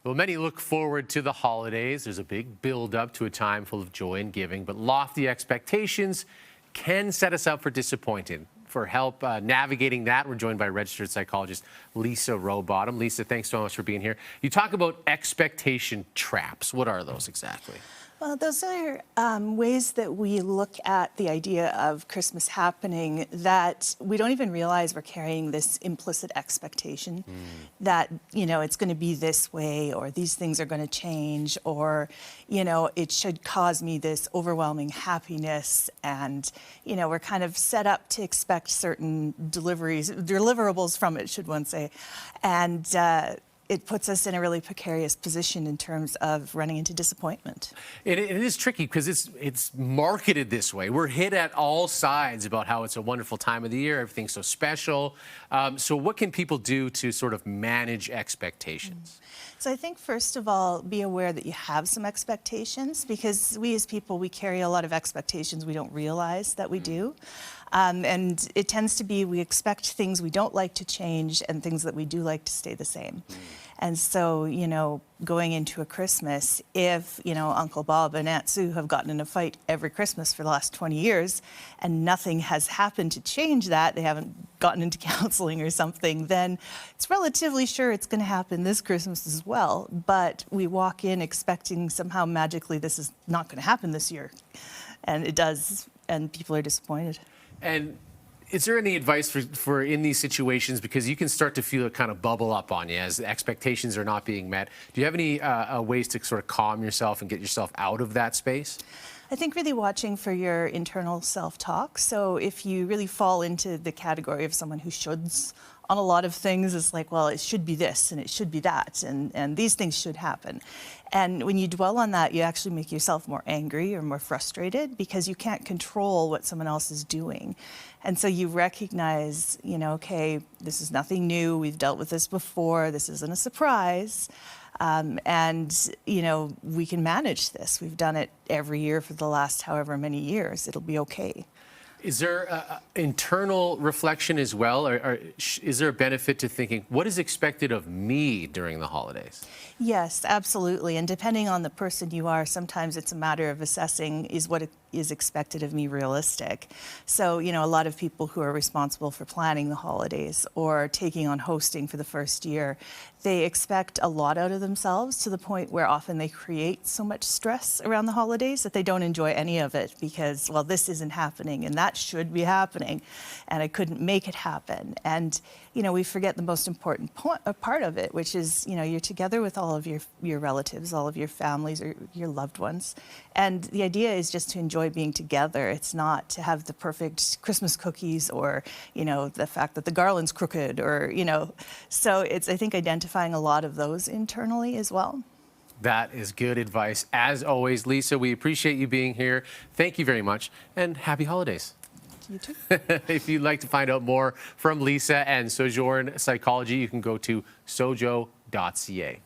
Well, many look forward to the holidays. There's a big build-up to a time full of joy and giving, but lofty expectations can set us up for disappointing. For help navigating that, we're joined by registered psychologist Lisa Rowbottom. Lisa, thanks so much for being here. You talk about expectation traps. What are those exactly? Well, those are ways that we look at the idea of Christmas happening that we don't even realize we're carrying this implicit expectation that, it's going to be this way, or these things are going to change, or, it should cause me this overwhelming happiness. And, we're kind of set up to expect certain deliverables from it, should one say. And it puts us in a really precarious position in terms of running into disappointment. It is tricky because it's marketed this way. We're hit at all sides about how it's a wonderful time of the year, everything's so special. So what can people do to sort of manage expectations? So I think, first of all, be aware that you have some expectations, because we as people, we carry a lot of expectations we don't realize that we do. And it tends to be we expect things we don't like to change and things that we do like to stay the same. And so, going into a Christmas, if, Uncle Bob and Aunt Sue have gotten in a fight every Christmas for the last 20 years and nothing has happened to change that, they haven't gotten into counseling or something, then it's relatively sure it's going to happen this Christmas as well. But we walk in expecting somehow magically this is not going to happen this year. And it does, and people are disappointed. And is there any advice for in these situations, because you can start to feel it kind of bubble up on you as expectations are not being met? Do you have any ways to sort of calm yourself and get yourself out of that space? I think really watching for your internal self-talk. So if you really fall into the category of someone who shoulds on a lot of things, it's like, well, it should be this and it should be that, and these things should happen. And when you dwell on that, you actually make yourself more angry or more frustrated because you can't control what someone else is doing. And so you recognize, okay, this is nothing new. We've dealt with this before. This isn't a surprise. And, we can manage this. We've done it every year for the last however many years. It'll be okay. Is there internal reflection as well, or is there a benefit to thinking, what is expected of me during the holidays? Yes, absolutely. And depending on the person you are, sometimes it's a matter of assessing, is what is expected of me realistic? So, a lot of people who are responsible for planning the holidays or taking on hosting for the first year, they expect a lot out of themselves to the point where often they create so much stress around the holidays that they don't enjoy any of it because, well, this isn't happening and that should be happening and I couldn't make it happen. And, we forget the most important part of it, which is, you're together with all of your relatives, all of your families or your loved ones. And the idea is just to enjoy being together. It's not to have the perfect Christmas cookies or, the fact that the garland's crooked or, so it's, I think, identifying a lot of those internally as well. That is good advice. As always, Lisa, we appreciate you being here. Thank you very much, and happy holidays. You too. If you'd like to find out more from Lisa and Sojourn Psychology, you can go to sojo.ca.